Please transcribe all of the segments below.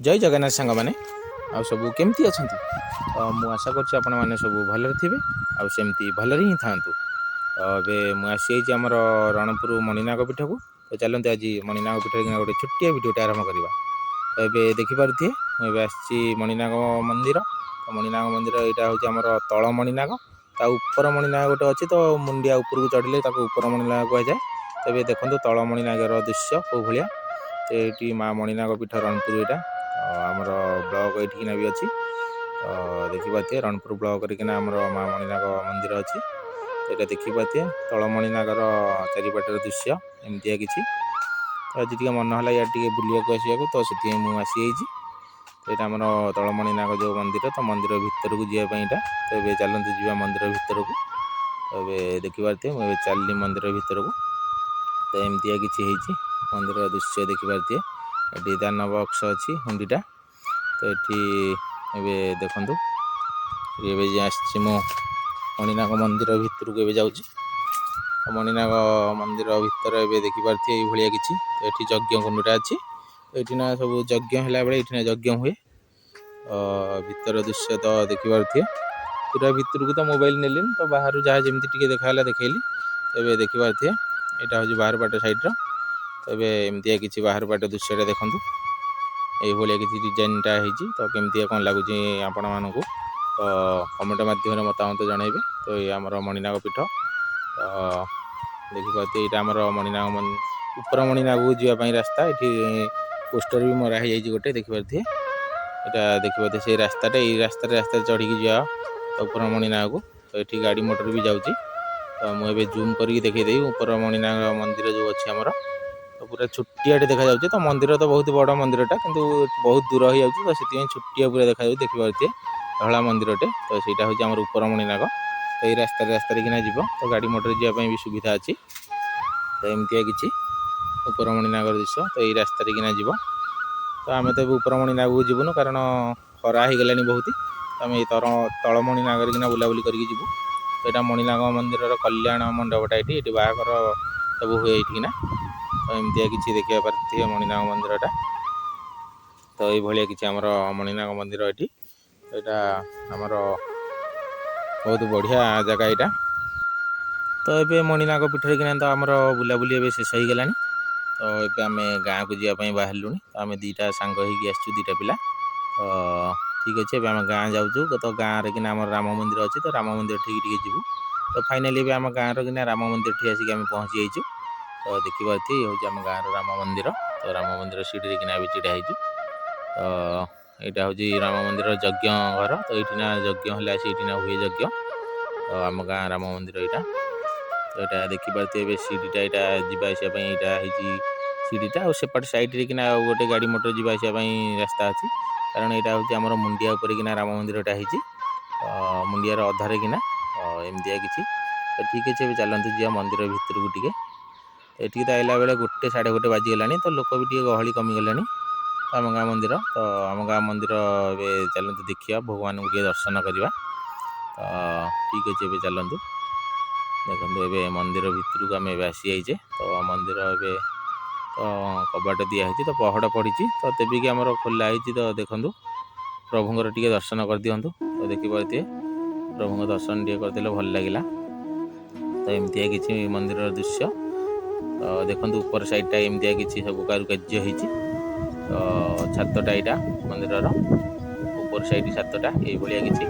जय जगन्नाथ सांग मैंने आ सब केमती अच्छा मु आशा कर सब भलरे थे आमती भलरे ही था मुझे आमर रणपुर मणिनाग पीठ को तो चलते आज मणिनाग पीठ गोटे छोटिया भिडियोटे आरंभ करवा तो ये देखिपे मुझे आसी मणिनाग मंदिर तो मणिनाग मंदिर यहाँ हूँ आम तल मणिनाग ता उपर मणिनाग गोटे अच्छी तो मुंडिया उपरको चढ़ले उपर मणिनाग कहुए तो ये देखो तल मणिनागर दृश्य कौ भाया तो ये माँ मणिनाग पीठ रणपुर यहाँ आमर ब्लक ये भी अच्छी तो देखिपे रणपुर ब्लक आमर माँ मणिनाग मंदिर अच्छी तो यहाँ देखिपे तल मणिनागर चारिपाटर दृश्य एमती किसी तो आज मन है या बुलाक आसवाक तो से मुझे तो यहाँ आम तल मणिनाग जो मंदिर तो मंदिर भितर को जावाई तो ये चलते जा मंदिर भितर को तो ये देखिपे मुझे चलनी मंदिर भितर को तो एमती किसी मंदिर दृश्य देखिपे ये दान बक्स अच्छी हुंडीटा तो ये देखु ये आसी मु मणिनाग मंदिर भितर को जाऊँगी मणिनाग मंदिर भितर ये देखिपे ये किसी तो ये यज्ञ कुंडा अच्छी तो ये ना सब यज्ञ है बेले ये यज्ञ हुए भितर दृश्य तो देखिपे पूरा भितर को तो मोबाइल नेली तो बाहर जहाँ जमी देखा देखली तो ये देखिपे यहाँ हूँ बाहर बाट सैड्र तो ये एमती किसी बाहर बाट दृश्य देखूँ ये किसी डिजाइनटा होती तो केमती कौन लगुच आपण मानक तो कमेंट मध्यम मतामत जनइबे तो ये आमर मणिनाग पीठ तो देखिए यहाँ आमर मणिनाग उपर मणिनाग को जावाई रास्ता ये पोस्टर भी मरा है गोटे देखिपे यहाँ देखिए से रास्ता रास्ता चढ़ी जा उपर मणिनाग को तो ये गाड़ी मोटर भी जाऊँगी तो मुझे जूम करके देखी उपर मणिनाग मंदिर जो अच्छी आमर तो पूरा छोटियाटे देखा जाऊँगी तो मंदिर तो बहुत बड़ मंदिरटा किंतु बहुत दूर हो जाऊँगी तो से छोटिया पूरा देखा देखिपे धला मंदिरटे तो सहीटा हूँ आम उपर मणिनाग तो ये रास्ता किना जीव तो गाड़ी मोटर जावाई भी सुविधा अच्छी तो एमती किसी उपर मणिनाग दृश्य तो ये रास्ता किना जीव तो आम तो उपर मणिनाग को जीवनु कारण खरा हो गला बहुत तो आम तल मणिनागर किना बुलाबुली करके जीवु तो यहाँ मणिनाग मंदिर कल्याण मंडपटा ये बाहागर सब हुए ये तो एमती किसी देखा पारे मणिनाग मंदिरटा तो ये किसी आमर मणिनाग मंदिर ये यहाँ आमर बहुत बढ़िया जगह यहाँ तो ये मणिनाग पीठ किना तो आमर बुलाबुली शेष हो गला तो ये आम गाँव को जावाई बाहर तो आम दीटा सांग हो दीटा पिला तो ठीक अच्छे आम गाँ जाऊँ तो गाँव किना आम राम मंदिर अच्छी तो राम मंदिर ठीक जीवु तो फाइनाली आम गाँव किना राम मंदिर ठीक आसिक आम पहुँची जाइए तो देखिपे ये हूँ आम गाँव राम मंदिर तो राम मंदिर सीढ़ी किना भी चिड़ा तो यहाँ हूँ राम मंदिर यज्ञ घर तो ये यज्ञ है हुए यज्ञ तो आम गाँ राम मंदिर यहाँ तो यहाँ देखिपे सीढ़ीटा यहाँ जावाई यहाँ सीढ़ीटा और सेपट साइड किना गोटे गाड़ी मोटर जावाई रास्ता अच्छी कारण यहाँ हूँ आम मुंडिया किना राम मंदिरटा हो मुंडियार अधारे किना एमती किसी तो ठीक अच्छे चलते जा मंदिर भितर को ये तो आइला बेले 1 साढ़े 1 बाजीगला तो लोक भी गहली कमीगला तो आम गाँ मंदिर तो आम गाँ मंदिर ये चलते देखा भगवान को दर्शन करवा तो ठीक अच्छे ये चलतु देखो ये मंदिर भितर को आम आसी जाइए तो मंदिर ए तो कबाट दिखाई तो पहड़ पड़ी तो तेबी कि आमर खोला तो देखूँ प्रभुंर टे दर्शन कर दिंतु तो देखिपे प्रभु दर्शन टे करदे भल लगे तो एमती किसी मंदिर दृश्य तो देखो ऊपर साइडटा एमती किसी सब कारुकार्य होती तो छातटा यहाँ मंदिर ऊपर साइड छातटा ये किसी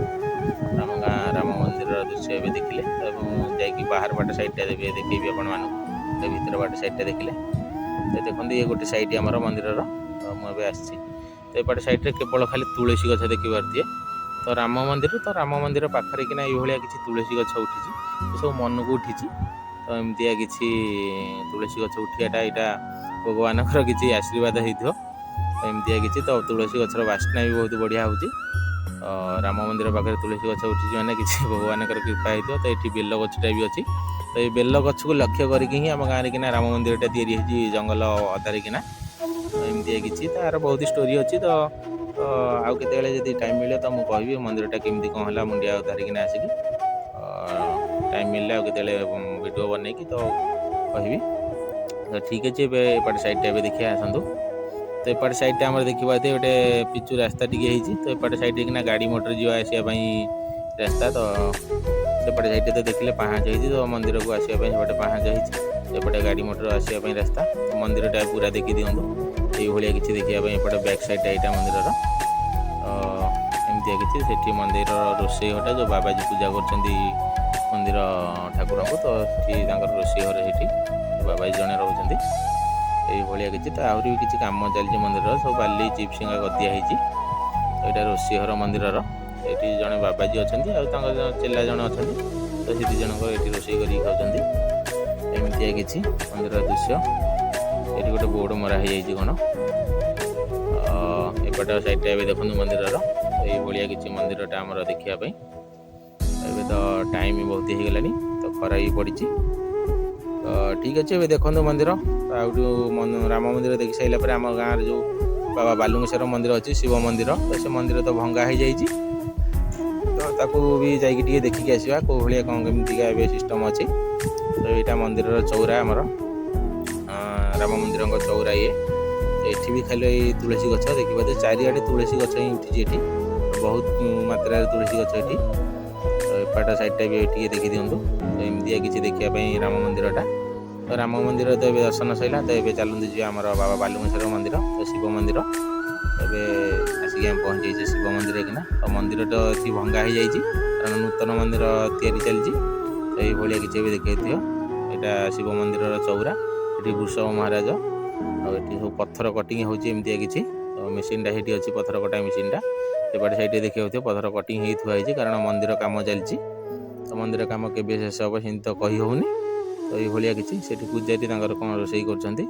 आम गाँ राम मंदिर दृश्य ये देखिले तो बाहर बाट साइडटा देखी आपण मानक भीतर बाट साइडटा देखिले तो देखो ये गोटे साइड आमर मंदिर तो मुझे आसी तो ये साइड केवल खाली तुलसी गछ देखिपे तो राम मंदिर पाखरे किना ये किसी तुलसी गछ उठी सब मन को उठी तो एमती किसी तुलसी गछ उठियाटा यहाँ भगवान किसी आशीर्वाद हो एमती किसी तो तुलसी गचर बास्ना भी बहुत बढ़िया होची राम मंदिर पाखे तुलसी गछ उठी मैंने किसी भगवान कृपा हो तो ये बेल गछटा भी अच्छी तो ये बेल गछ को लक्ष्य करके आम गाँव किना राम मंदिरटा या जंगल अधारे किना तो एमती किसी तार बहुत स्टोरी अच्छी तो आउ केत टाइम मिले तो मुझे कहि मंदिरटा केमती कौन है मुंडिया अधारे किना आसिक टाइम मिलले आते वीडियो बनई तो कहि तो ठीक अच्छे एपट साइडटा देखिए आसतु ତ ଏପଟେ ସାଇଡ଼୍ଟା ଆମର ଦେଖିବା ଗୋଟେ ପିଚୁ ରାସ୍ତା ଟିକେ ହେଇଛି। ତ ଏପଟେ ସାଇଡ଼୍ରେ କିନା ଗାଡ଼ି ମଟର ଯିବା ଆସିବା ପାଇଁ ରାସ୍ତା। ତ ସେପଟେ ସାଇଡ଼୍ରେ ତ ଦେଖିଲେ ପାହାଚ ହେଇଛି। ତ ମନ୍ଦିରକୁ ଆସିବା ପାଇଁ ସେପଟେ ପାହାଚ ହେଇଛି। ଏପଟେ ଗାଡ଼ି ମଟର ଆସିବା ପାଇଁ ରାସ୍ତା। ତ ମନ୍ଦିରଟା ପୁରା ଦେଖି ଦିଅନ୍ତୁ। ଏଇଭଳିଆ କିଛି ଦେଖିବା ପାଇଁ ଏପଟେ ବ୍ୟାକ୍ ସାଇଡ଼୍ଟା ଏଇଟା ମନ୍ଦିରର। ଏମିତିଆ କିଛି ସେଠି ମନ୍ଦିରର ରୋଷେଇ ଘରଟା ଯେଉଁ ବାବାଜୀ ପୂଜା କରୁଛନ୍ତି ମନ୍ଦିର ଠାକୁରଙ୍କୁ। ତ ସେଠି ତାଙ୍କର ରୋଷେଇ ଘର ସେଇଠି ବାବାଜୀ ଜଣେ ରହୁଛନ୍ତି। ଏଇଭଳିଆ କିଛି ତ ଆହୁରି ବି କିଛି କାମ ଚାଲିଛି ମନ୍ଦିରର। ସବୁ ବାଲି ଚିପ୍ସିଙ୍ଗା ଗଦିଆ ହେଇଛି। ତ ଏଇଟା ରୋଷେଇ ଘର ମନ୍ଦିରର। ଏଠି ଜଣେ ବାବାଜୀ ଅଛନ୍ତି ଆଉ ତାଙ୍କର ଚେଲା ଜଣେ ଅଛନ୍ତି। ତ ସେ ଦୁଇ ଜଣଙ୍କ ଏଠି ରୋଷେଇ କରିକି ଖାଉଛନ୍ତି। ଏମିତିଆ କିଛି ମନ୍ଦିରର ଦୃଶ୍ୟ। ଏଠି ଗୋଟେ ବୋର୍ଡ଼ ମରା ହେଇଯାଇଛି କ'ଣ। ଏପଟ ସାଇଡ଼୍ଟା ଏବେ ଦେଖନ୍ତୁ ମନ୍ଦିରର। ଏଇଭଳିଆ କିଛି ମନ୍ଦିରଟା ଆମର ଦେଖିବା ପାଇଁ। ଏବେ ତ ଟାଇମ୍ ବହୁତ ହେଇଗଲାଣି। ତ ଖରା ବି ପଡ଼ିଛି। ତ ଠିକ୍ ଅଛି ଏବେ ଦେଖନ୍ତୁ ମନ୍ଦିର। ଆଉ ଯେଉଁ ରାମ ମନ୍ଦିର ଦେଖି ସାରିଲା ପରେ ଆମ ଗାଁରେ ଯେଉଁ ବାବା ବାଲୁଙ୍ଗେଶ୍ୱର ମନ୍ଦିର ଅଛି ଶିବ ମନ୍ଦିର। ତ ସେ ମନ୍ଦିର ତ ଭଙ୍ଗା ହେଇଯାଇଛି। ତ ତାକୁ ବି ଯାଇକି ଟିକେ ଦେଖିକି ଆସିବା କେଉଁ ଭଳିଆ କ'ଣ କେମିତିକା ଏବେ ସିଷ୍ଟମ୍ ଅଛି। ତ ଏଇଟା ମନ୍ଦିରର ଚଉରା ଆମର ରାମ ମନ୍ଦିରଙ୍କ ଚଉରା ଇଏ। ଏଠି ବି ଖାଲି ଏଇ ତୁଳସୀ ଗଛ ଦେଖିପାରୁଥିବେ। ଚାରିଆଡ଼େ ତୁଳସୀ ଗଛ ହିଁ ଉଠିଛି ଏଠି। ବହୁତ ମାତ୍ରାରେ ତୁଳସୀ ଗଛ ଏଠି। ତ ଏପଟ ସାଇଡ଼୍ଟା ବି ଟିକେ ଦେଖିଦିଅନ୍ତୁ। ତ ଏମିତିଆ କିଛି ଦେଖିବା ପାଇଁ ରାମ ମନ୍ଦିରଟା। ତ ରାମ ମନ୍ଦିର ତ ଏବେ ଦର୍ଶନ ସରିଲା। ତ ଏବେ ଚାଲନ୍ତୁ ଯିବା ଆମର ବାବା ବାଲୁଙ୍ଗେଶ୍ୱର ମନ୍ଦିର। ତ ଶିବ ମନ୍ଦିର ଏବେ ଆସିକି ଆମେ ପହଞ୍ଚିଯାଇଛେ ଶିବ ମନ୍ଦିର କିନା। ତ ମନ୍ଦିରଟା ଏଠି ଭଙ୍ଗା ହେଇଯାଇଛି କାରଣ ନୂତନ ମନ୍ଦିର ତିଆରି ଚାଲିଛି। ତ ଏଇଭଳିଆ କିଛି ଏବେ ଦେଖେଇଥିବ। ଏଇଟା ଶିବ ମନ୍ଦିରର ଚଉରା। ଏଠି ବୃଷଭ ମହାରାଜ ଆଉ ଏଠି ସବୁ ପଥର କଟିଂ ହେଉଛି ଏମିତିଆ କିଛି। ତ ମେସିନ୍ଟା ସେଇଠି ଅଛି ପଥର କଟା ମେସିନ୍ଟା। ସେପଟେ ସାଇଡ଼୍ରେ ଦେଖିବାକୁ ପଥର କଟିଂ ହେଇ ଥୁଆ ହେଇଛି କାରଣ ମନ୍ଦିର କାମ ଚାଲିଛି। ତ ମନ୍ଦିର କାମ କେବେ ଶେଷ ହେବ ସେମିତି ତ କହି ହେଉନି। ତ ଏଇଭଳିଆ କିଛି ସେଠି ପୂଜାରୀ ତାଙ୍କର କ'ଣ ରୋଷେଇ କରୁଛନ୍ତି।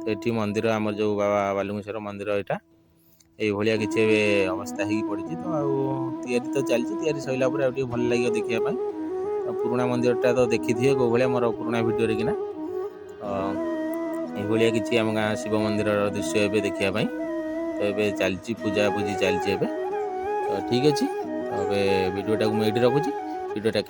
ତ ଏଠି ମନ୍ଦିର ଆମର ଯେଉଁ ବାବା ବାଲୁଙ୍ଗେଶ୍ୱର ମନ୍ଦିର ଏଇଟା ଏଇଭଳିଆ କିଛି ଏବେ ଅବସ୍ଥା ହେଇକି ପଡ଼ିଛି। ତ ଆଉ ତିଆରି ତ ଚାଲିଛି। ତିଆରି ସରିଲା ପରେ ଆଉ ଟିକେ ଭଲ ଲାଗିବ ଦେଖିବା ପାଇଁ। ତ ପୁରୁଣା ମନ୍ଦିରଟା ତ ଦେଖିଥିବେ କେଉଁ ଭଳିଆ ମୋର ପୁରୁଣା ଭିଡ଼ିଓରେ କିନା। ଏଇଭଳିଆ କିଛି ଆମ ଗାଁ ଶିବ ମନ୍ଦିରର ଦୃଶ୍ୟ ଏବେ ଦେଖିବା ପାଇଁ। ତ ଏବେ ଚାଲିଛି ପୂଜାପୂଜି ଚାଲିଛି ଏବେ। ତ ଠିକ୍ ଅଛି। ତ ଏବେ ଭିଡ଼ିଓଟାକୁ ମୁଁ ଏଇଠି ରଖୁଛି। ଭିଡ଼ିଓଟା